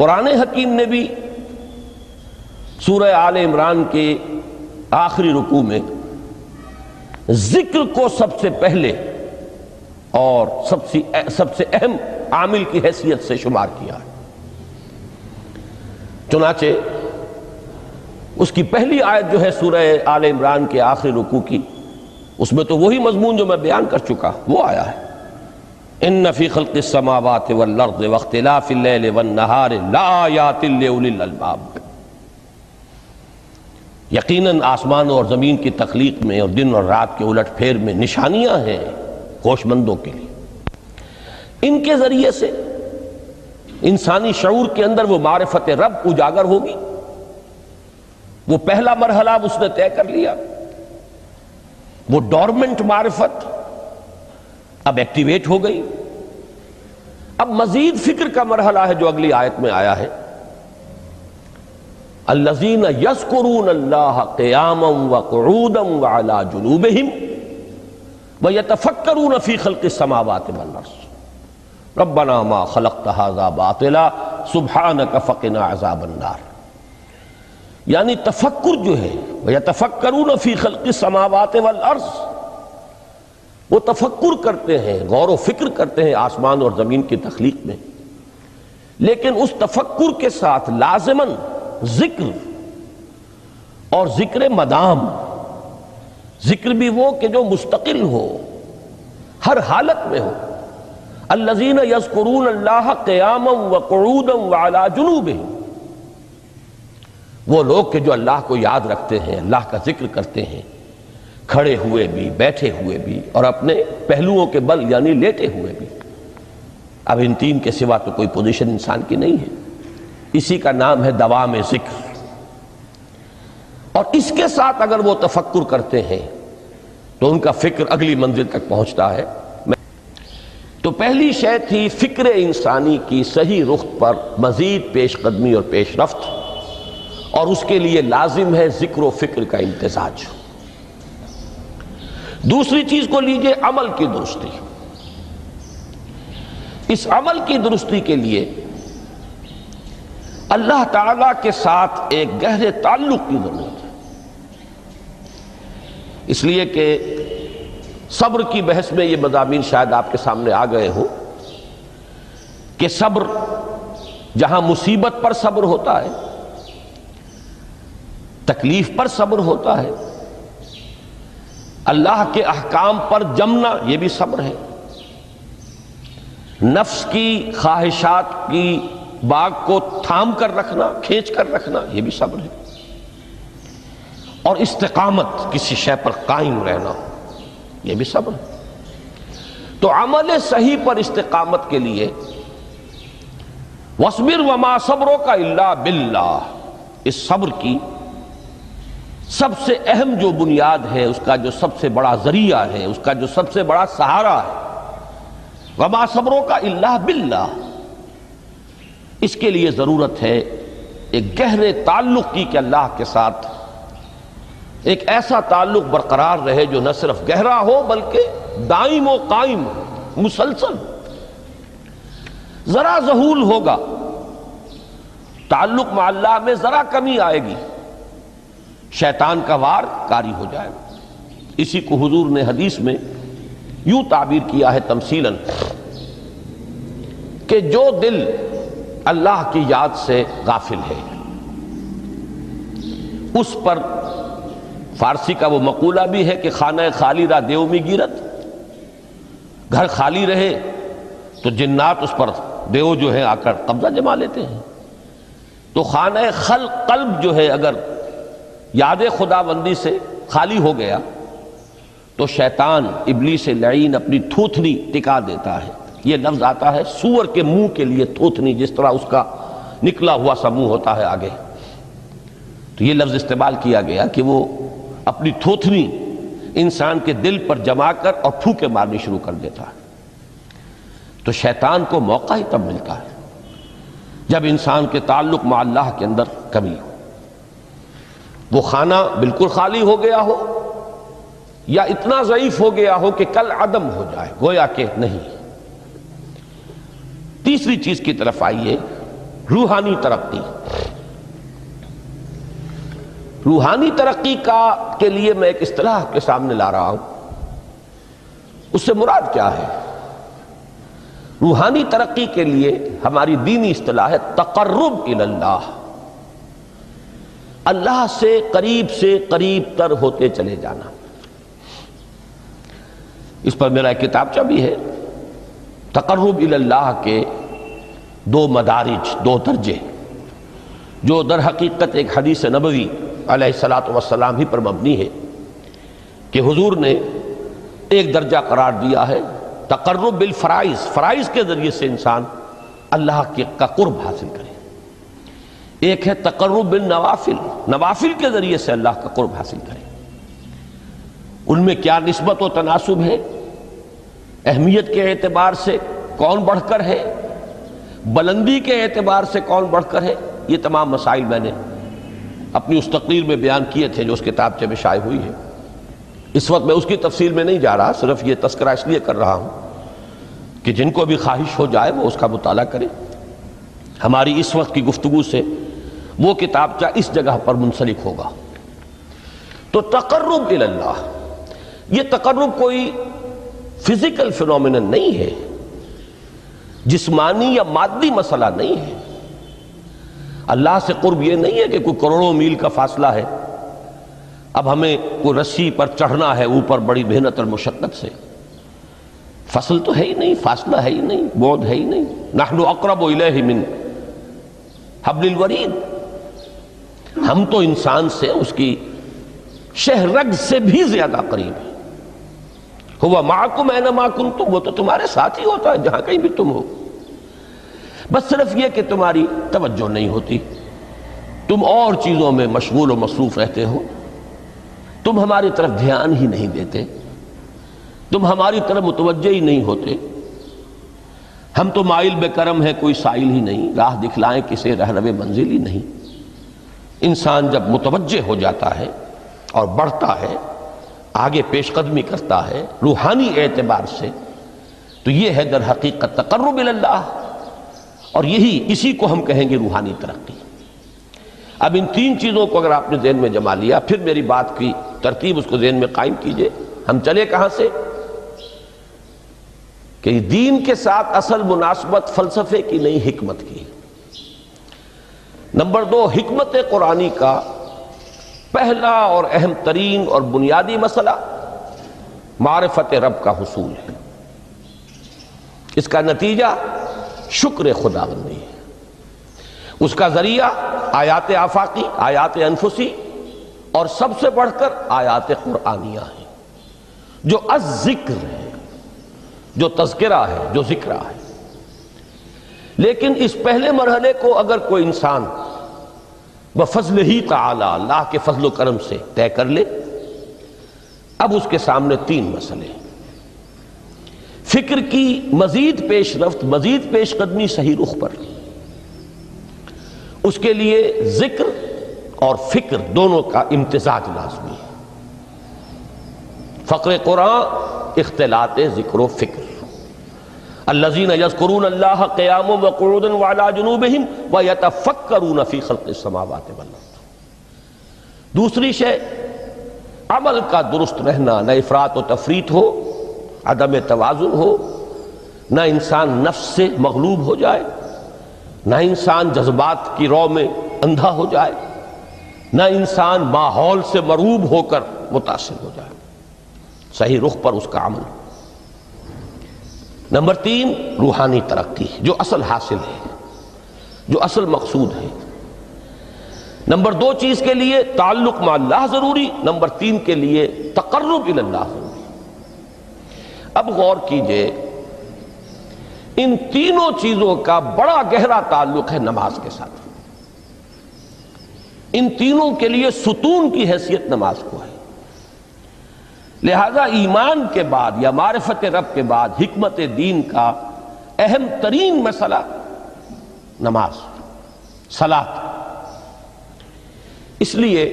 قرآن حکیم نے بھی سورہ آل عمران کے آخری رکوع میں ذکر کو سب سے پہلے اور سب سے اہم عامل کی حیثیت سے شمار کیا ہے۔ چنانچہ اس کی پہلی آیت جو ہے سورہ آل عمران کے آخری رکوع کی، اس میں تو وہی مضمون جو میں بیان کر چکا وہ آیا ہے، ان فی خلق السماوات والارض واختلاف اللیل والنہار لآیات لأولی الالباب، یقیناً آسمان اور زمین کی تخلیق میں اور دن اور رات کے الٹ پھیر میں نشانیاں ہیں ہوش مندوں کے لیے۔ ان کے ذریعے سے انسانی شعور کے اندر وہ معرفت رب اجاگر ہوگی۔ وہ پہلا مرحلہ اس نے طے کر لیا، وہ ڈورمنٹ معرفت اب ایکٹیویٹ ہو گئی۔ اب مزید فکر کا مرحلہ ہے جو اگلی آیت میں آیا ہے، الذین یذکرون اللہ قیاما وقعودا وعلی جنوبہم ویتفکرون فی خلق السماوات والارض ربنا ما خلقت ھذا باطلا سبحانک فقنا عذاب النار۔ یعنی تفکر جو ہے ویتفکرون فی خلق السماوات والارض، وہ تفکر کرتے ہیں، غور و فکر کرتے ہیں آسمان اور زمین کی تخلیق میں، لیکن اس تفکر کے ساتھ لازماً ذکر، اور ذکر مدام، ذکر بھی وہ کہ جو مستقل ہو، ہر حالت میں ہو۔ الذین یذکرون اللہ قیاما وقعودا وعلی جنوبہم، وہ لوگ کہ جو اللہ کو یاد رکھتے ہیں، اللہ کا ذکر کرتے ہیں، کھڑے ہوئے بھی، بیٹھے ہوئے بھی، اور اپنے پہلوؤں کے بل یعنی لیٹے ہوئے بھی۔ اب ان تین کے سوا تو کوئی پوزیشن انسان کی نہیں ہے، اسی کا نام ہے دوام ذکر۔ اور اس کے ساتھ اگر وہ تفکر کرتے ہیں تو ان کا فکر اگلی منزل تک پہنچتا ہے۔ تو پہلی شے تھی فکر انسانی کی صحیح رخ پر مزید پیش قدمی اور پیش رفت، اور اس کے لیے لازم ہے ذکر و فکر کا امتزاج۔ دوسری چیز کو لیجئے عمل کی درستی۔ اس عمل کی درستی کے لیے اللہ تعالیٰ کے ساتھ ایک گہرے تعلق کی ضرورت ہے، اس لیے کہ صبر کی بحث میں یہ مضامین شاید آپ کے سامنے آ گئے ہوں کہ صبر، جہاں مصیبت پر صبر ہوتا ہے، تکلیف پر صبر ہوتا ہے، اللہ کے احکام پر جمنا یہ بھی صبر ہے، نفس کی خواہشات کی باغ کو تھام کر رکھنا، کھینچ کر رکھنا یہ بھی صبر ہے، اور استقامت، کسی شے پر قائم رہنا یہ بھی صبر ہے۔ تو عمل صحیح پر استقامت کے لیے وَاصْبِرْ وَمَا صَبْرُكَ إِلَّا بِاللَّهِ، اس صبر کی سب سے اہم جو بنیاد ہے، اس کا جو سب سے بڑا ذریعہ ہے، اس کا جو سب سے بڑا سہارا ہے، وَمَا صَبْرُكَ إِلَّا بِاللَّهِ، اس کے لیے ضرورت ہے ایک گہرے تعلق کی کہ اللہ کے ساتھ ایک ایسا تعلق برقرار رہے جو نہ صرف گہرا ہو بلکہ دائم و قائم، مسلسل۔ ذرا ذہول ہوگا تعلق مع اللہ میں، ذرا کمی آئے گی، شیطان کا وار کاری ہو جائے گا۔ اسی کو حضور نے حدیث میں یوں تعبیر کیا ہے تمثیلاً کہ جو دل اللہ کی یاد سے غافل ہے، اس پر فارسی کا وہ مقولہ بھی ہے کہ خانہ خالی را دیو می گیرت، گھر خالی رہے تو جنات اس پر دیو جو ہے آ کر قبضہ جما لیتے ہیں۔ تو خانہ قلب جو ہے اگر یاد خدا بندی سے خالی ہو گیا تو شیطان ابلیس لعین اپنی تھوتنی ٹکا دیتا ہے۔ یہ لفظ آتا ہے سور کے منہ کے لیے تھوتنی، جس طرح اس کا نکلا ہوا سا منہ ہوتا ہے آگے، تو یہ لفظ استعمال کیا گیا کہ وہ اپنی تھوتنی انسان کے دل پر جما کر اور پھوکے مارنی شروع کر دیتا ہے۔ تو شیطان کو موقع ہی تب ملتا ہے جب انسان کے تعلق مع اللہ کے اندر کمی ہو، وہ خانہ بالکل خالی ہو گیا ہو یا اتنا ضعیف ہو گیا ہو کہ کل عدم ہو جائے، گویا کہ نہیں۔ تیسری چیز کی طرف آئیے، روحانی ترقی، روحانی ترقی کے لیے میں ایک اصطلاح کے سامنے لا رہا ہوں، اس سے مراد کیا ہے؟ روحانی ترقی کے لیے ہماری دینی اصطلاح ہے تقرب الی اللہ، اللہ سے قریب تر ہوتے چلے جانا۔ اس پر میرا ایک کتابچہ بھی ہے، تقرب الی اللہ کے 2 مدارج، 2 درجے، جو در حقیقت ایک حدیث نبوی علیہ الصلوۃ والسلام ہی پر مبنی ہے کہ حضور نے ایک درجہ قرار دیا ہے تقرب بالفرائض، فرائض کے ذریعے سے انسان اللہ کا قرب حاصل کرے۔ ایک ہے تقرب بالنوافل، نوافل کے ذریعے سے اللہ کا قرب حاصل کرے۔ ان میں کیا نسبت و تناسب ہے، اہمیت کے اعتبار سے کون بڑھ کر ہے، بلندی کے اعتبار سے کون بڑھ کر ہے، یہ تمام مسائل میں نے اپنی اس تقریر میں بیان کیے تھے جو اس کتابچے میں شائع ہوئی ہے۔ اس وقت میں اس کی تفصیل میں نہیں جا رہا، صرف یہ تذکرہ اس لیے کر رہا ہوں کہ جن کو بھی خواہش ہو جائے وہ اس کا مطالعہ کرے۔ ہماری اس وقت کی گفتگو سے وہ کتابچہ اس جگہ پر منسلک ہوگا۔ تو تقرب الی اللہ، یہ تقرب کوئی فزیکل فینومینن نہیں ہے، جسمانی یا مادی مسئلہ نہیں ہے۔ اللہ سے قرب یہ نہیں ہے کہ کوئی کروڑوں میل کا فاصلہ ہے، اب ہمیں کوئی رسی پر چڑھنا ہے اوپر بڑی محنت اور مشقت سے، فصل تو ہے ہی نہیں، فاصلہ ہے ہی نہیں، بعد ہے ہی نہیں۔ نحن اقرب الیہ من حبل الورید، ہم تو انسان سے اس کی شہ رگ سے بھی زیادہ قریب ہیں۔ ہوا معکم اینما کنتم، وہ تو تمہارے ساتھ ہی ہوتا ہے جہاں کہیں بھی تم ہو، بس صرف یہ کہ تمہاری توجہ نہیں ہوتی، تم اور چیزوں میں مشغول و مصروف رہتے ہو، تم ہماری طرف دھیان ہی نہیں دیتے، تم ہماری طرف متوجہ ہی نہیں ہوتے۔ ہم تو مائل بے کرم ہے، کوئی سائل ہی نہیں، راہ دکھلائیں کسے رہنو منزل ہی نہیں۔ انسان جب متوجہ ہو جاتا ہے اور بڑھتا ہے، آگے پیش قدمی کرتا ہے روحانی اعتبار سے، تو یہ ہے در حقیقت تقرب الی اللہ، اور اسی کو ہم کہیں گے روحانی ترقی۔ اب ان 3 چیزوں کو اگر آپ نے ذہن میں جما لیا، پھر میری بات کی ترتیب اس کو ذہن میں قائم کیجئے۔ ہم چلے کہاں سے کہ دین کے ساتھ اصل مناسبت فلسفے کی نہیں، حکمت کی۔ نمبر 2، حکمت قرآنی کا پہلا اور اہم ترین اور بنیادی مسئلہ معرفت رب کا حصول ہے، اس کا نتیجہ شکر خداوندی ہے، اس کا ذریعہ آیات آفاقی، آیات انفسی، اور سب سے بڑھ کر آیات قرآنیہ ہیں جو الذکر ہے، جو تذکرہ ہے، جو ذکرہ ہے۔ لیکن اس پہلے مرحلے کو اگر کوئی انسان بفضل ہی تعالی، اللہ کے فضل و کرم سے طے کر لے، اب اس کے سامنے 3 مسئلے ہیں۔ فکر کی مزید پیش رفت، مزید پیش قدمی صحیح رخ پر، اس کے لیے ذکر اور فکر دونوں کا امتزاج لازمی ہے۔ فقر قرآن اختلاط ذکر و فکر، الذین یذکرون اللہ قیاما وقعودا وعلی جنوبہم ویتفکرون فی خلق السماوات والارض۔ دوسری شے عمل کا درست رہنا، نہ افراط و تفریط ہو، عدم توازن ہو، نہ انسان نفس سے مغلوب ہو جائے، نہ انسان جذبات کی رو میں اندھا ہو جائے، نہ انسان ماحول سے مرعوب ہو کر متاثر ہو جائے، صحیح رخ پر اس کا عمل۔ نمبر 3، روحانی ترقی، جو اصل حاصل ہے، جو اصل مقصود ہے۔ نمبر 2 چیز کے لیے تعلق مع اللہ ضروری، نمبر 3 کے لیے تقرب الی اللہ ضروری۔ اب غور کیجئے، ان تینوں چیزوں کا بڑا گہرا تعلق ہے نماز کے ساتھ۔ ان تینوں کے لیے ستون کی حیثیت نماز کو ہے، لہذا ایمان کے بعد یا معرفت رب کے بعد حکمت دین کا اہم ترین مسئلہ نماز، صلاۃ۔ اس لیے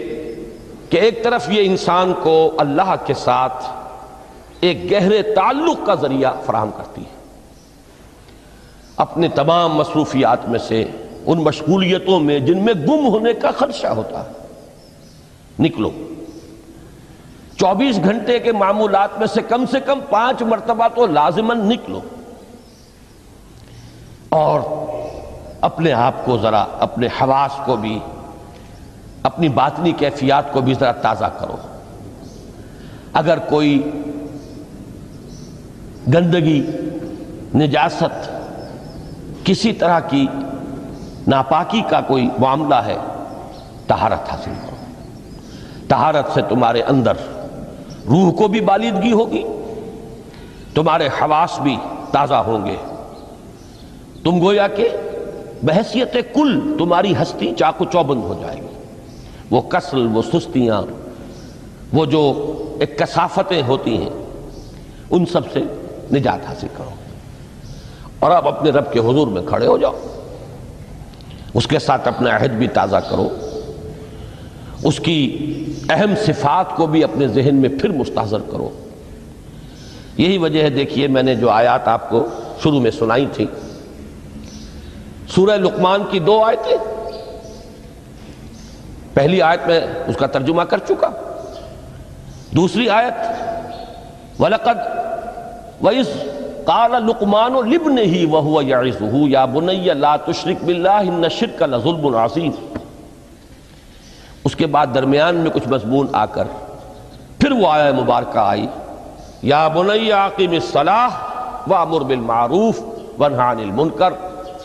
کہ ایک طرف یہ انسان کو اللہ کے ساتھ ایک گہرے تعلق کا ذریعہ فراہم کرتی ہے، اپنے تمام مصروفیات میں سے ان مشغولیتوں میں جن میں گم ہونے کا خدشہ ہوتا ہے، نکلو۔ 24 گھنٹے کے معمولات میں سے کم 5 مرتبہ تو لازماً نکلو، اور اپنے آپ کو ذرا، اپنے حواس کو بھی، اپنی باطنی کیفیات کو بھی ذرا تازہ کرو۔ اگر کوئی گندگی، نجاست، کسی طرح کی ناپاکی کا کوئی معاملہ ہے، طہارت حاصل کرو۔ طہارت سے تمہارے اندر روح کو بھی بالیدگی ہوگی، تمہارے حواس بھی تازہ ہوں گے، تم گویا کہ بحیثیت کل تمہاری ہستی چاق و چوبند ہو جائے گی۔ وہ کسل، وہ سستیاں، وہ جو ایک کثافتیں ہوتی ہیں، ان سب سے نجات حاصل کرو، اور اب اپنے رب کے حضور میں کھڑے ہو جاؤ، اس کے ساتھ اپنا عہد بھی تازہ کرو، اس کی اہم صفات کو بھی اپنے ذہن میں پھر مستحضر کرو۔ یہی وجہ ہے، دیکھیے میں نے جو آیات آپ کو شروع میں سنائی تھی، سورہ لقمان کی 2 آیتیں، پہلی آیت میں اس کا ترجمہ کر چکا، دوسری آیت وَلَقَدْ وَإِذْ قَالَ لُقْمَانُ لِابْنِهِ وَهُوَ يَعِظُهُ يَا بُنَيَّ لَا تُشْرِكْ بِاللَّهِ إِنَّ الشِّرْكَ لَظُلْمٌ عَظِيمٌ۔ اس کے بعد درمیان میں کچھ مضمون آ کر پھر وہ آیہ مبارکہ آئی، یا بنی اقم الصلاۃ وامر بالمعروف وانہ عن المنکر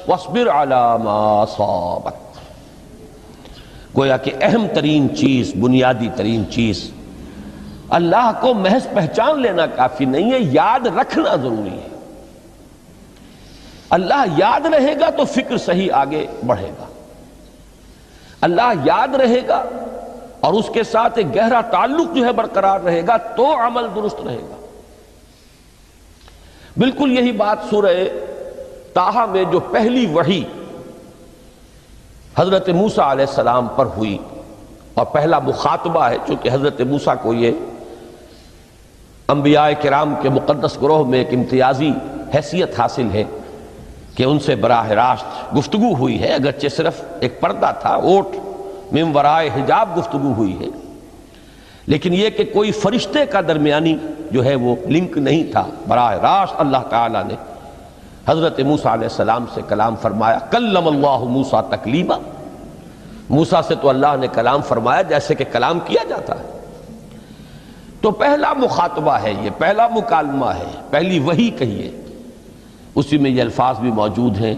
واصبر علی ما اصابک۔ گویا کہ اہم ترین چیز، بنیادی ترین چیز، اللہ کو محض پہچان لینا کافی نہیں ہے، یاد رکھنا ضروری ہے۔ اللہ یاد رہے گا تو فکر صحیح آگے بڑھے گا، اللہ یاد رہے گا اور اس کے ساتھ ایک گہرا تعلق جو ہے برقرار رہے گا تو عمل درست رہے گا۔ بالکل یہی بات سورہ طٰہٰ میں جو پہلی وحی حضرت موسیٰ علیہ السلام پر ہوئی، اور پہلا مخاطبہ ہے، چونکہ حضرت موسیٰ کو یہ انبیاء کرام کے مقدس گروہ میں ایک امتیازی حیثیت حاصل ہے کہ ان سے براہ راست گفتگو ہوئی ہے، اگرچہ صرف ایک پردہ تھا، اوٹ من ورائے حجاب گفتگو ہوئی ہے، لیکن یہ کہ کوئی فرشتے کا درمیانی جو ہے وہ لنک نہیں تھا، براہ راست اللہ تعالیٰ نے حضرت موسیٰ علیہ السلام سے کلام فرمایا۔ کلم اللہ موسیٰ تکلیما، موسیٰ سے تو اللہ نے کلام فرمایا جیسے کہ کلام کیا جاتا ہے۔ تو پہلا مخاطبہ ہے، یہ پہلا مکالمہ ہے، پہلی وحی کہیے، اسی میں یہ الفاظ بھی موجود ہیں،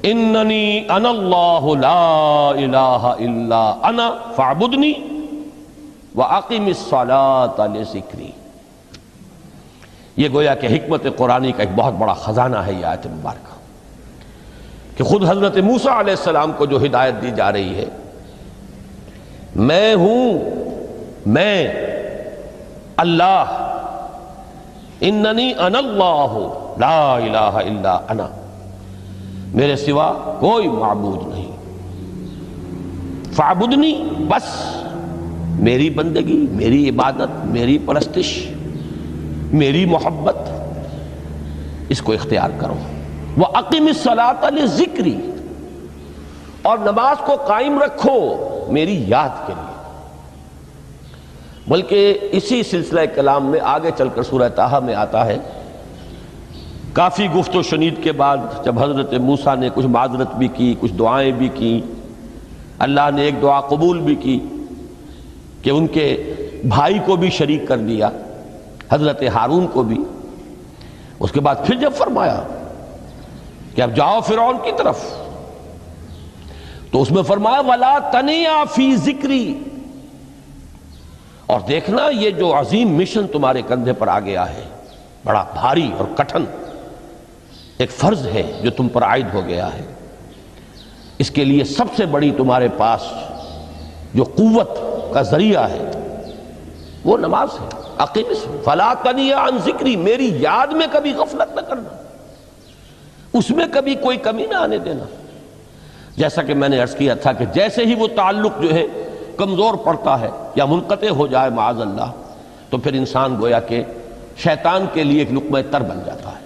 اننی انا اللہ لا الہ الا انا فاعبدنی واقم الصلاۃ لذکری۔ یہ گویا کہ حکمت قرآنی کا ایک بہت بڑا خزانہ ہے یہ آیت مبارکہ، کہ خود حضرت موسیٰ علیہ السلام کو جو ہدایت دی جا رہی ہے، میں ہوں، میں اللہ، اننی انا اللہ لا الہ الا انا، میرے سوا کوئی معبود نہیں، فاعبدنی، بس میری بندگی، میری عبادت، میری پرستش، میری محبت، اس کو اختیار کرو۔ وَأَقِمِ الصَّلَاةَ لِذِكْرِي، اور نماز کو قائم رکھو میری یاد کے لیے۔ بلکہ اسی سلسلہ کلام میں آگے چل کر سورہ طٰہٰ میں آتا ہے، کافی گفت و شنید کے بعد جب حضرت موسیٰ نے کچھ معذرت بھی کی، کچھ دعائیں بھی کی، اللہ نے ایک دعا قبول بھی کی کہ ان کے بھائی کو بھی شریک کر دیا، حضرت ہارون کو بھی۔ اس کے بعد پھر جب فرمایا کہ اب جاؤ فرعون کی طرف، تو اس میں فرمایا وَلَا تَنِيَا فِي ذِكْرِي، اور دیکھنا یہ جو عظیم مشن تمہارے کندھے پر آ گیا ہے، بڑا بھاری اور کٹھن ایک فرض ہے جو تم پر عائد ہو گیا ہے، اس کے لیے سب سے بڑی تمہارے پاس جو قوت کا ذریعہ ہے وہ نماز ہے۔ اقیم فلا تنیا عن ذکری، میری یاد میں کبھی غفلت نہ کرنا، اس میں کبھی کوئی کمی نہ آنے دینا۔ جیسا کہ میں نے عرض کیا تھا کہ جیسے ہی وہ تعلق جو ہے کمزور پڑتا ہے یا منقطع ہو جائے معاذ اللہ، تو پھر انسان گویا کہ شیطان کے لیے ایک لقمہ تر بن جاتا ہے۔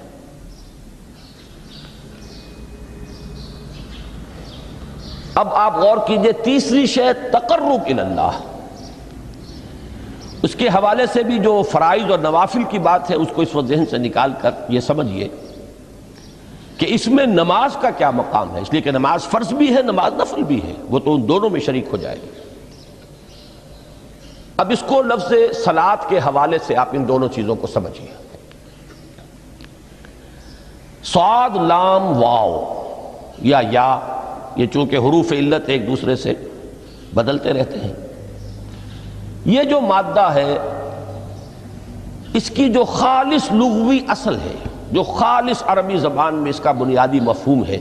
اب آپ غور کیجئے تیسری شے تقرب الی اللہ، اس کے حوالے سے بھی جو فرائض اور نوافل کی بات ہے اس کو اس وقت ذہن سے نکال کر یہ سمجھیے کہ اس میں نماز کا کیا مقام ہے، اس لیے کہ نماز فرض بھی ہے، نماز نفل بھی ہے، وہ تو ان دونوں میں شریک ہو جائے گی۔ اب اس کو لفظ صلاۃ کے حوالے سے آپ ان دونوں چیزوں کو سمجھیے۔ صاد لام واو یا یہ چونکہ حروف علت ایک دوسرے سے بدلتے رہتے ہیں، یہ جو مادہ ہے اس کی جو خالص لغوی اصل ہے، جو خالص عربی زبان میں اس کا بنیادی مفہوم ہے،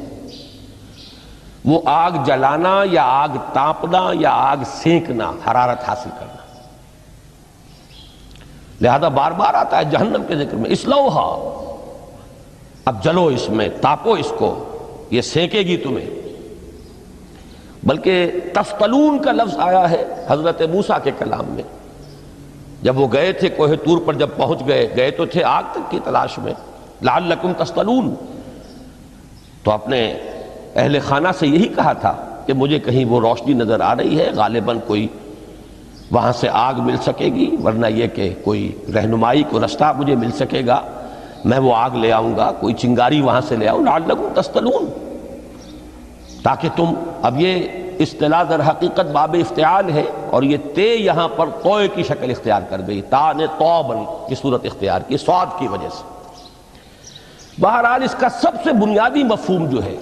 وہ آگ جلانا یا آگ تاپنا یا آگ سینکنا، حرارت حاصل کرنا۔ لہذا بار بار آتا ہے جہنم کے ذکر میں اسلوہا، اب جلو اس میں، تاپو اس کو، یہ سینکے گی تمہیں۔ بلکہ تفتلون کا لفظ آیا ہے حضرت موسیٰ کے کلام میں، جب وہ گئے تھے کوہ طور پر، جب پہنچ گئے تو تھے آگ تک کی تلاش میں، لعلکم تفتلون، تو اپنے اہل خانہ سے یہی کہا تھا کہ مجھے کہیں وہ روشنی نظر آ رہی ہے، غالباً کوئی وہاں سے آگ مل سکے گی، ورنہ یہ کہ کوئی رہنمائی کو رستہ مجھے مل سکے گا، میں وہ آگ لے آؤں گا، کوئی چنگاری وہاں سے لے آؤں، لعلکم تفتلون، تاکہ تم، اب یہ اصطلاح در حقیقت باب افتعال ہے، اور یہ تے یہاں پر توئے کی شکل اختیار کر گئی، تا نے توبن کی صورت اختیار کی صاد کی وجہ سے۔ بہرحال اس کا سب سے بنیادی مفہوم جو ہے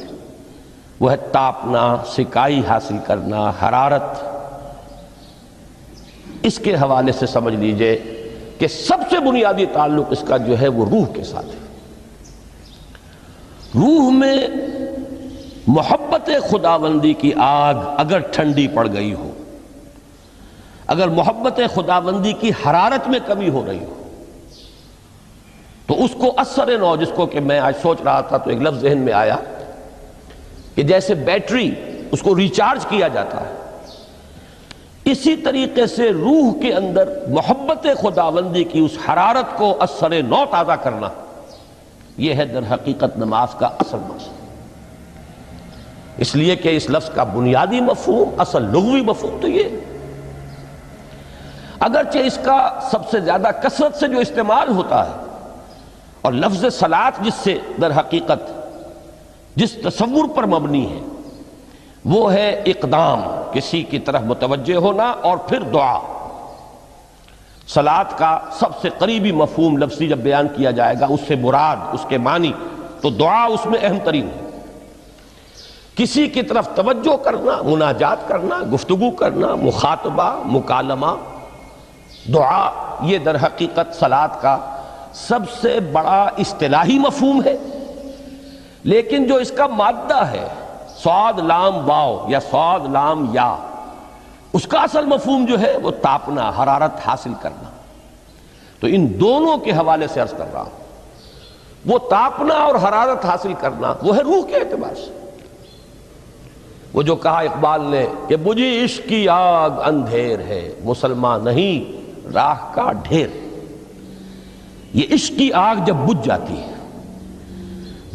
وہ ہے تاپنا، سکائی حاصل کرنا، حرارت۔ اس کے حوالے سے سمجھ لیجئے کہ سب سے بنیادی تعلق اس کا جو ہے وہ روح کے ساتھ ہے۔ روح میں محبت خداوندی کی آگ اگر ٹھنڈی پڑ گئی ہو، اگر محبت خداوندی کی حرارت میں کمی ہو رہی ہو، تو اس کو اثر نو، جس کو کہ میں آج سوچ رہا تھا تو ایک لفظ ذہن میں آیا کہ جیسے بیٹری اس کو ریچارج کیا جاتا ہے، اسی طریقے سے روح کے اندر محبت خداوندی کی اس حرارت کو اثر نو تازہ کرنا، یہ ہے در حقیقت نماز کا اصل مقصد۔ اس لیے کہ اس لفظ کا بنیادی مفہوم، اصل لغوی مفہوم تو یہ، اگرچہ اس کا سب سے زیادہ کثرت سے جو استعمال ہوتا ہے، اور لفظ صلاۃ جس سے در حقیقت جس تصور پر مبنی ہے وہ ہے اقدام، کسی کی طرف متوجہ ہونا اور پھر دعا۔ صلاۃ کا سب سے قریبی مفہوم لفظی جب بیان کیا جائے گا، اس سے مراد، اس کے معنی، تو دعا اس میں اہم ترین ہے۔ کسی کی طرف توجہ کرنا، مناجات کرنا، گفتگو کرنا، مخاطبہ، مکالمہ، دعا، یہ در حقیقت صلاۃ کا سب سے بڑا اصطلاحی مفہوم ہے۔ لیکن جو اس کا مادہ ہے، صاد لام واو یا صاد لام یا، اس کا اصل مفہوم جو ہے وہ تاپنا، حرارت حاصل کرنا۔ تو ان دونوں کے حوالے سے عرض کر رہا ہوں، وہ تاپنا اور حرارت حاصل کرنا وہ ہے روح کے اعتبار سے۔ وہ جو کہا اقبال نے کہ بجھی عشق کی آگ اندھیر ہے، مسلمان نہیں راہ کا ڈھیر۔ یہ عشق کی آگ جب بجھ جاتی ہے،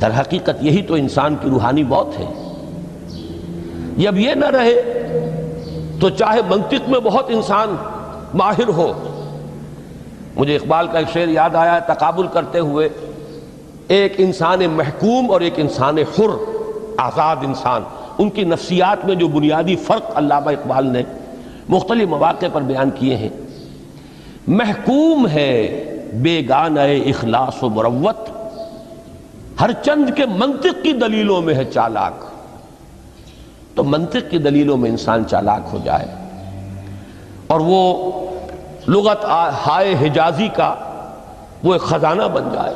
در حقیقت یہی تو انسان کی روحانی موت ہے۔ جب یہ نہ رہے تو چاہے منطق میں بہت انسان ماہر ہو، مجھے اقبال کا ایک شعر یاد آیا ہے تقابل کرتے ہوئے، ایک انسان محکوم اور ایک انسان حر، آزاد انسان، ان کی نفسیات میں جو بنیادی فرق علامہ اقبال نے مختلف مواقع پر بیان کیے ہیں۔ محکوم ہے بیگانہ اخلاص و مروت، ہر چند کے منطق کی دلیلوں میں ہے چالاک۔ تو منطق کی دلیلوں میں انسان چالاک ہو جائے اور وہ لغت ہائے حجازی کا وہ ایک خزانہ بن جائے،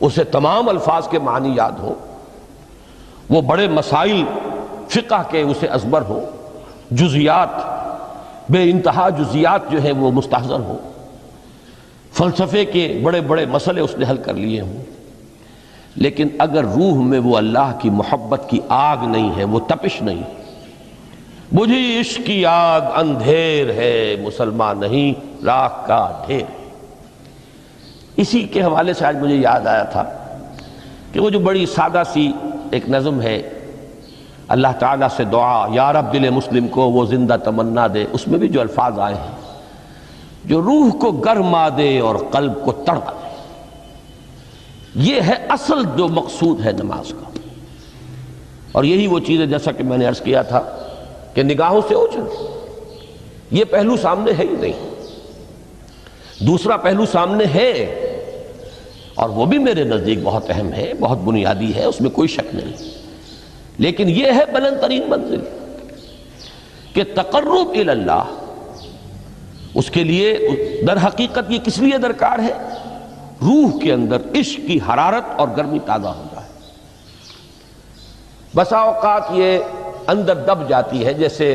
اسے تمام الفاظ کے معنی یاد ہو، وہ بڑے مسائل فقہ کے اسے ازبر ہو، جزیات، بے انتہا جزیات جو ہیں وہ مستحضر ہو، فلسفے کے بڑے بڑے مسئلے اس نے حل کر لیے ہوں، لیکن اگر روح میں وہ اللہ کی محبت کی آگ نہیں ہے، وہ تپش نہیں، بجھی عشق کی آگ اندھیر ہے، مسلمان نہیں راہ کا ڈھیر۔ اسی کے حوالے سے آج مجھے یاد آیا تھا کہ وہ جو بڑی سادہ سی ایک نظم ہے اللہ تعالیٰ سے دعا، یا رب دل مسلم کو وہ زندہ تمنا دے، اس میں بھی جو الفاظ آئے ہیں جو روح کو گرما دے اور قلب کو تڑپا دے، یہ ہے اصل جو مقصود ہے نماز کا۔ اور یہی وہ چیز ہے جیسا کہ میں نے عرض کیا تھا کہ نگاہوں سے اوجھل، یہ پہلو سامنے ہے ہی نہیں، دوسرا پہلو سامنے ہے اور وہ بھی میرے نزدیک بہت اہم ہے، بہت بنیادی ہے، اس میں کوئی شک نہیں، لیکن یہ ہے بلند ترین منزل کہ تقرب الی اللہ، اس کے لیے در حقیقت یہ کس لیے درکار ہے؟ روح کے اندر عشق کی حرارت اور گرمی تازہ ہو جائے۔ بسا اوقات یہ اندر دب جاتی ہے، جیسے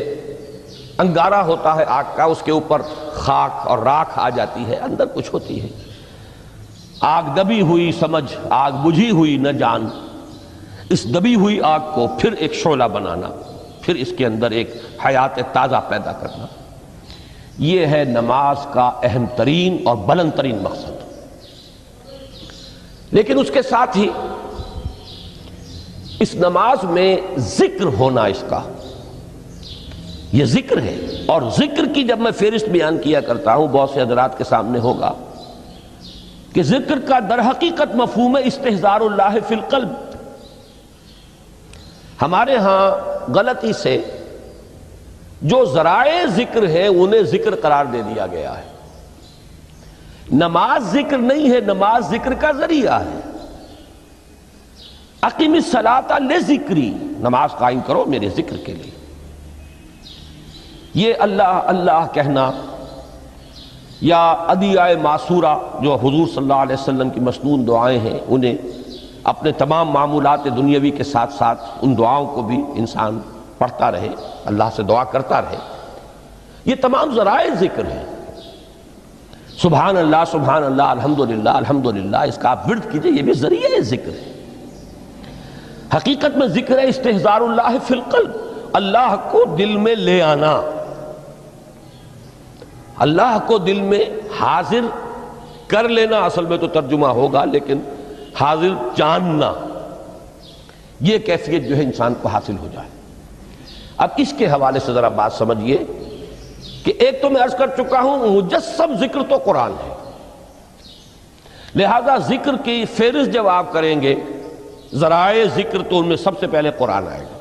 انگارہ ہوتا ہے آگ کا، اس کے اوپر خاک اور راکھ آ جاتی ہے، اندر کچھ ہوتی ہے، آگ دبی ہوئی سمجھ، آگ بجھی ہوئی نہ جان، اس دبی ہوئی آگ کو پھر ایک شعلہ بنانا، پھر اس کے اندر ایک حیات تازہ پیدا کرنا، یہ ہے نماز کا اہم ترین اور بلند ترین مقصد۔ لیکن اس کے ساتھ ہی اس نماز میں ذکر ہونا، اس کا یہ ذکر ہے، اور ذکر کی جب میں فہرست بیان کیا کرتا ہوں بہت سے حضرات کے سامنے ہوگا کہ ذکر کا در حقیقت مفہوم ہے استحضار اللہ فی القلب۔ ہمارے ہاں غلطی سے جو ذرائع ذکر ہے انہیں ذکر قرار دے دیا گیا ہے۔ نماز ذکر نہیں ہے، نماز ذکر کا ذریعہ ہے۔ اقیم الصلاۃ لذکری، نماز قائم کرو میرے ذکر کے لیے۔ یہ اللہ اللہ کہنا یا ادعیہ معصورہ جو حضور صلی اللہ علیہ وسلم کی مسنون دعائیں ہیں، انہیں اپنے تمام معمولات دنیاوی کے ساتھ ساتھ ان دعاؤں کو بھی انسان پڑھتا رہے، اللہ سے دعا کرتا رہے، یہ تمام ذرائع ذکر ہیں۔ سبحان اللہ الحمدللہ الحمدللہ، اس کا آپ ورد کیجئے، یہ بھی ذریعہ ذکر ہے۔ حقیقت میں ذکر ہے استحضار اللہ فی القلب، اللہ کو دل میں لے آنا، اللہ کو دل میں حاضر کر لینا، اصل میں تو ترجمہ ہوگا، لیکن حاضر جاننا، یہ کیفیت جو ہے انسان کو حاصل ہو جائے۔ اب اس کے حوالے سے ذرا بات سمجھیے کہ ایک تو میں عرض کر چکا ہوں مجسم ذکر تو قرآن ہے، لہذا ذکر کی فہرست جب آپ کریں گے ذرائع ذکر تو ان میں سب سے پہلے قرآن آئے گا،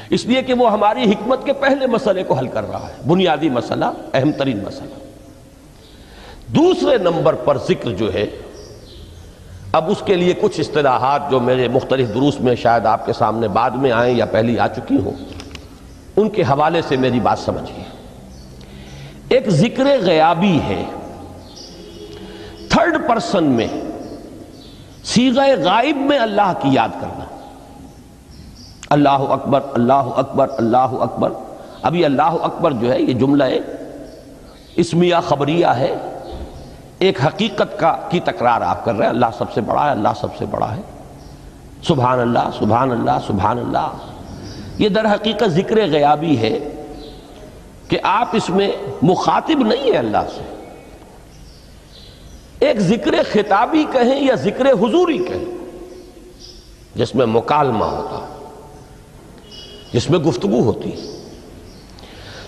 اس لیے کہ وہ ہماری حکمت کے پہلے مسئلے کو حل کر رہا ہے، بنیادی مسئلہ، اہم ترین مسئلہ۔ دوسرے نمبر پر ذکر جو ہے، اب اس کے لیے کچھ اصطلاحات جو میرے مختلف دروس میں شاید آپ کے سامنے بعد میں آئیں یا پہلی آ چکی ہوں، ان کے حوالے سے میری بات سمجھیے۔ ایک ذکر غیابی ہے، تھرڈ پرسن میں، صیغہ غائب میں اللہ کی یاد کرنا، اللہ اکبر اللہ اکبر اللہ اکبر۔ ابھی اللہ اکبر جو ہے یہ جملہ اسمیہ خبریہ ہے، ایک حقیقت کی تکرار آپ کر رہے ہیں، اللہ سب سے بڑا ہے، اللہ سب سے بڑا ہے، سبحان اللہ سبحان اللہ سبحان اللہ۔ یہ در حقیقت ذکر غیابی ہے کہ آپ اس میں مخاطب نہیں ہیں اللہ سے، ایک ذکر خطابی کہیں یا ذکر حضوری کہیں، جس میں مکالمہ ہوتا ہے، جس میں گفتگو ہوتی ہے۔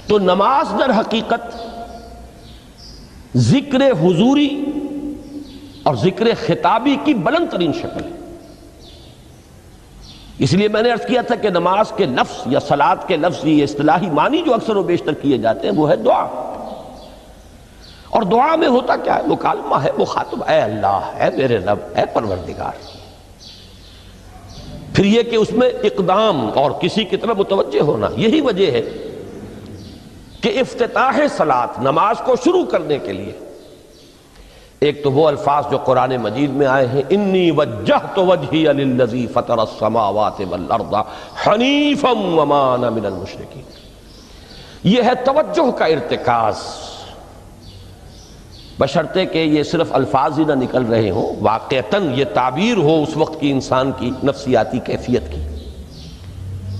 تو نماز در حقیقت ذکر حضوری اور ذکر خطابی کی بلند ترین شکل ہے۔ اس لیے میں نے عرض کیا تھا کہ نماز کے لفظ یا صلاۃ کے لفظ، یہ اصطلاحی معنی جو اکثر و بیشتر کیے جاتے ہیں، وہ ہے دعا، اور دعا میں ہوتا کیا ہے؟ مکالمہ ہے، مخاطب، اے اللہ، اے میرے رب، اے پروردگار۔ پھر یہ کہ اس میں اقدام اور کسی کی طرف متوجہ ہونا، یہی وجہ ہے کہ افتتاح صلاۃ، نماز کو شروع کرنے کے لیے، ایک تو وہ الفاظ جو قرآن مجید میں آئے ہیں، انی وجہت وجہی للذی فطر السماوات والارض حنیفا وما انا من المشرکین، یہ ہے توجہ کا ارتکاز، بشرطے کہ یہ صرف الفاظ ہی نہ نکل رہے ہوں، واقعتاً یہ تعبیر ہو اس وقت کی انسان کی نفسیاتی کیفیت کی،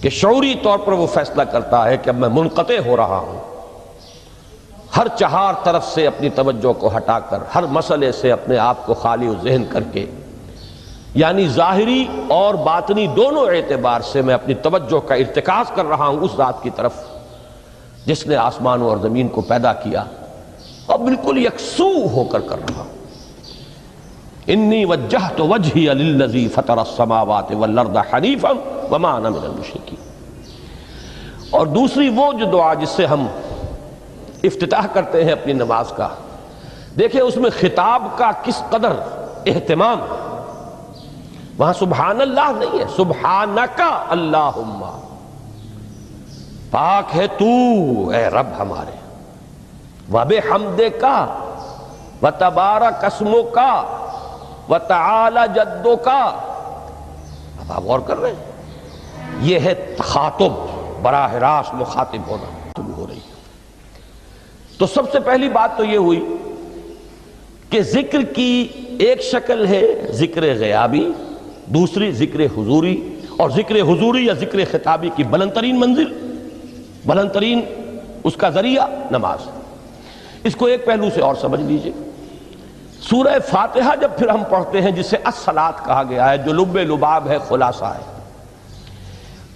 کہ شعوری طور پر وہ فیصلہ کرتا ہے کہ اب میں منقطع ہو رہا ہوں، ہر چہار طرف سے اپنی توجہ کو ہٹا کر، ہر مسئلے سے اپنے آپ کو خالی و ذہن کر کے یعنی ظاہری اور باطنی دونوں اعتبار سے میں اپنی توجہ کا ارتکاز کر رہا ہوں اس ذات کی طرف جس نے آسمانوں اور زمین کو پیدا کیا، اور بالکل یکسو ہو کر رہا ہوں۔ انی وجہت وجہی للذی فطر السماوات والارض حنیفا وما انا من المشرکین۔ اور دوسری وہ جو دعا جس سے ہم افتتاح کرتے ہیں اپنی نماز کا، دیکھیں اس میں خطاب کا کس قدر اہتمام، وہاں سبحان اللہ نہیں ہے، سبحانک اللہم، پاک ہے تو اے رب ہمارے، وبحمدک وتبارک اسمک وتعالی جدک۔ اب آپ غور کر رہے ہیں، یہ ہے تخاطب، براہ راست مخاطب ہونا ہو رہی ہے۔ تو سب سے پہلی بات تو یہ ہوئی کہ ذکر کی ایک شکل ہے ذکر غیابی، دوسری ذکر حضوری، اور ذکر حضوری یا ذکر خطابی کی بلند ترین منزل، بلند ترین اس کا ذریعہ نماز۔ اس کو ایک پہلو سے اور سمجھ لیجئے، سورہ فاتحہ جب پھر ہم پڑھتے ہیں جسے الصلاۃ کہا گیا ہے، جو لب لباب ہے، خلاصہ ہے،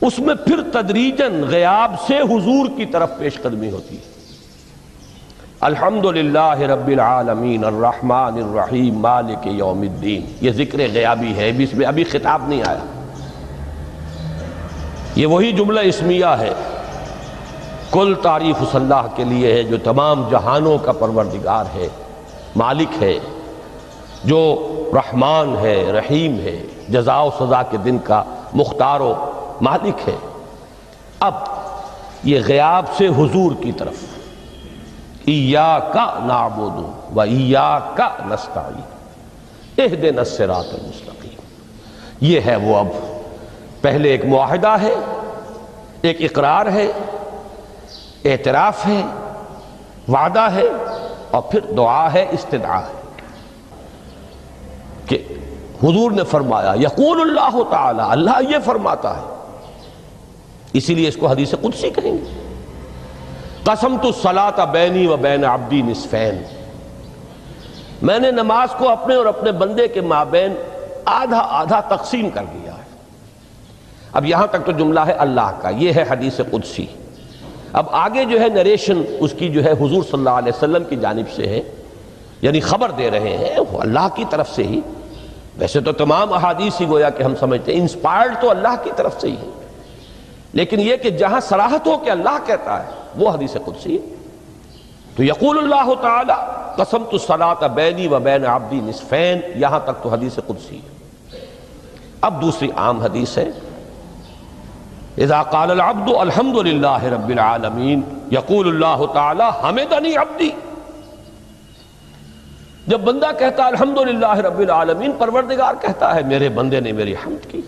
اس میں پھر تدریجاً غیاب سے حضور کی طرف پیش قدمی ہوتی ہے۔ الحمدللہ رب العالمین الرحمن الرحیم مالک یوم الدین، یہ ذکر غیابی ہے، اس میں ابھی خطاب نہیں آیا، یہ وہی جملہ اسمیہ ہے۔ کل تعریف اس اللہ کے لیے ہے جو تمام جہانوں کا پروردگار ہے، مالک ہے، جو رحمان ہے، رحیم ہے، جزا و سزا کے دن کا مختار و مالک ہے۔ اب یہ غیاب سے حضور کی طرف، ایاک نعبد و ایاک نستعین اہدنا الصراط المستقیم، یہ ہے وہ۔ اب پہلے ایک معاہدہ ہے، ایک اقرار ہے، اعتراف ہے، وعدہ ہے، اور پھر دعا ہے، استدعا ہے کہ حضور نے فرمایا، یقول اللہ تعالی، اللہ یہ فرماتا ہے، اسی لیے اس کو حدیث قدسی کہیں گے۔ قسمت الصلاۃ بینی و بین عبدی نصفین، میں نے نماز کو اپنے اور اپنے بندے کے مابین آدھا آدھا تقسیم کر دیا ہے۔ اب یہاں تک تو جملہ ہے اللہ کا، یہ ہے حدیث قدسی۔ اب آگے جو ہے نریشن اس کی جو ہے حضور صلی اللہ علیہ وسلم کی جانب سے ہے، یعنی خبر دے رہے ہیں وہ اللہ کی طرف سے ہی۔ ویسے تو تمام احادیث ہی گویا کہ ہم سمجھتے ہیں انسپائرڈ تو اللہ کی طرف سے ہی ہے، لیکن یہ کہ جہاں صراحت ہو کہ اللہ کہتا ہے وہ حدیث قدسی ہے۔ تو یقول اللہ تعالی قسمت الصلاۃ بینی و بین عبدی نصفین، یہاں تک تو حدیث قدسی ہے۔ اب دوسری عام حدیث ہے، اذا قال العبد الحمد للہ رب العالمین یقول اللہ تعالی حمدنی عبدی، جب بندہ کہتا ہے الحمدللہ رب العالمین، پروردگار کہتا ہے میرے بندے نے میری حمد کی۔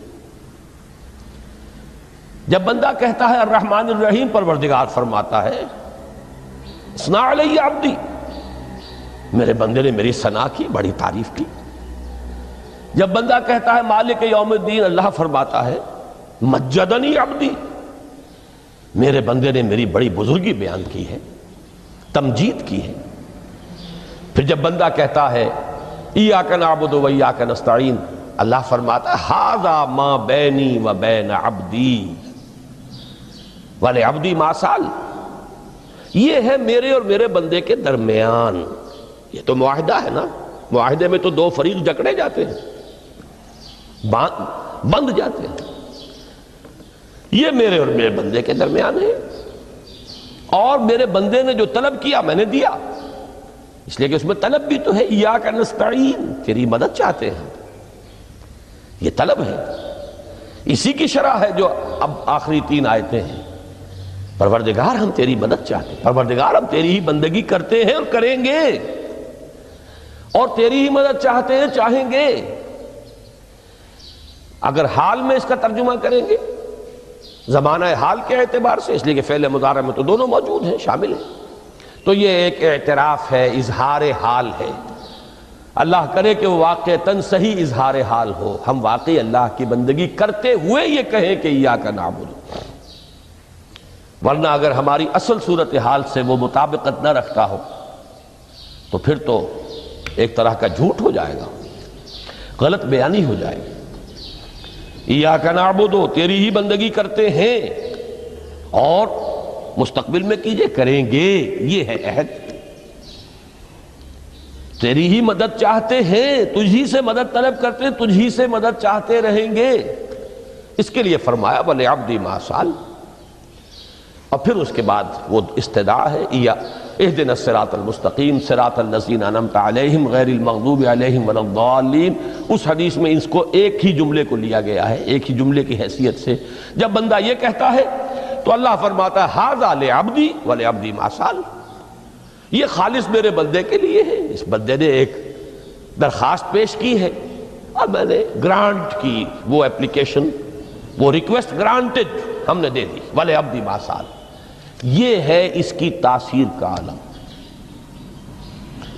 جب بندہ کہتا ہے الرحمن الرحیم، پروردگار فرماتا ہے اثنا علی عبدی، میرے بندے نے میری ثنا کی، بڑی تعریف کی۔ جب بندہ کہتا ہے مالک یوم الدین، اللہ فرماتا ہے مجدنی عبدی، میرے بندے نے میری بڑی بزرگی بیان کی ہے، تمجید کی ہے۔ پھر جب بندہ کہتا ہے ایاک نعبد و ایاک نستعین، اللہ فرماتا ہے ھذا ما بینی و بین عبدی ولعبدی ما سأل، یہ ہے میرے اور میرے بندے کے درمیان۔ یہ تو معاہدہ ہے نا، معاہدے میں تو دو فریق جکڑے جاتے ہیں، بند جاتے ہیں، یہ میرے اور میرے بندے کے درمیان ہے، اور میرے بندے نے جو طلب کیا میں نے دیا، اس لیے کہ اس میں طلب بھی تو ہے، ایاک نستعین، تیری مدد چاہتے ہیں، یہ طلب ہے، اسی کی شرح ہے جو اب آخری 3 آیتیں ہیں۔ پروردگار ہم تیری مدد چاہتے ہیں، پروردگار ہم تیری ہی بندگی کرتے ہیں اور کریں گے، اور تیری ہی مدد چاہتے ہیں، چاہیں گے۔ اگر حال میں اس کا ترجمہ کریں گے زمانہ حال کے اعتبار سے، اس لیے کہ فعل مضارع میں تو دونوں موجود ہیں، شامل ہیں، تو یہ ایک اعتراف ہے، اظہار حال ہے۔ اللہ کرے کہ وہ واقعتاً صحیح اظہار حال ہو، ہم واقعی اللہ کی بندگی کرتے ہوئے یہ کہیں کہ ایاک نعبد، ورنہ اگر ہماری اصل صورتحال سے وہ مطابقت نہ رکھتا ہو تو پھر تو ایک طرح کا جھوٹ ہو جائے گا، غلط بیانی ہو جائے گی۔ ایاک نعبد، تیری ہی بندگی کرتے ہیں، اور مستقبل میں کیجئے، کریں گے، یہ ہے عہد، تیری ہی مدد چاہتے ہیں، تجھی سے مدد طلب کرتے ہیں، تجھی سے مدد چاہتے رہیں گے۔ اس کے لیے فرمایا وَلِعَبْدِ مَا سَأَلَ، اور پھر اس کے بعد وہ استدعا ہے اهدنا الصراط المستقیم صراط الذین انعمت علیہم غیر المغضوب علیہم ولا الضالین۔ اس حدیث میں اس کو ایک ہی جملے کو لیا گیا ہے، ایک ہی جملے کی حیثیت سے۔ جب بندہ یہ کہتا ہے تو اللہ فرماتا ہے ھذا لعبدی ولعبدی ما سأل، یہ خالص میرے بندے کے لیے ہے، اس بندے نے ایک درخواست پیش کی ہے اور میں نے گرانٹ کی، وہ اپلیکیشن، وہ ریکویسٹ گرانٹڈ، ہم نے دے دی، ولعبدی ما سأل۔ یہ ہے اس کی تاثیر کا عالم،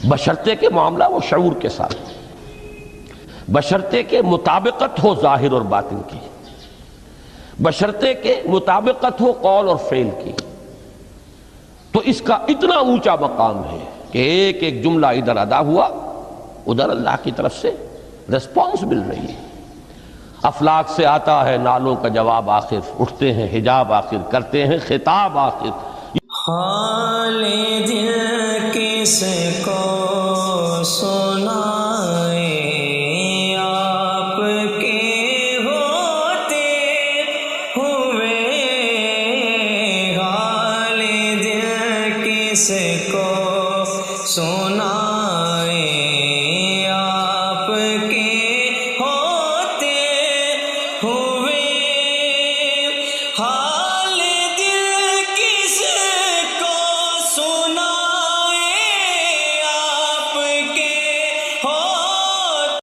بشرطے کے معاملہ وہ شعور کے ساتھ، بشرطے کے مطابقت ہو ظاہر اور باطن کی، بشرطے کے مطابقت ہو قول اور فعل کی، تو اس کا اتنا اونچا مقام ہے کہ ایک ایک جملہ ادھر ادا ہوا، ادھر اللہ کی طرف سے ریسپانس مل رہی ہے۔ افلاک سے آتا ہے نالوں کا جواب آخر، اٹھتے ہیں حجاب آخر، کرتے ہیں خطاب آخر۔ حال دل کس کو سو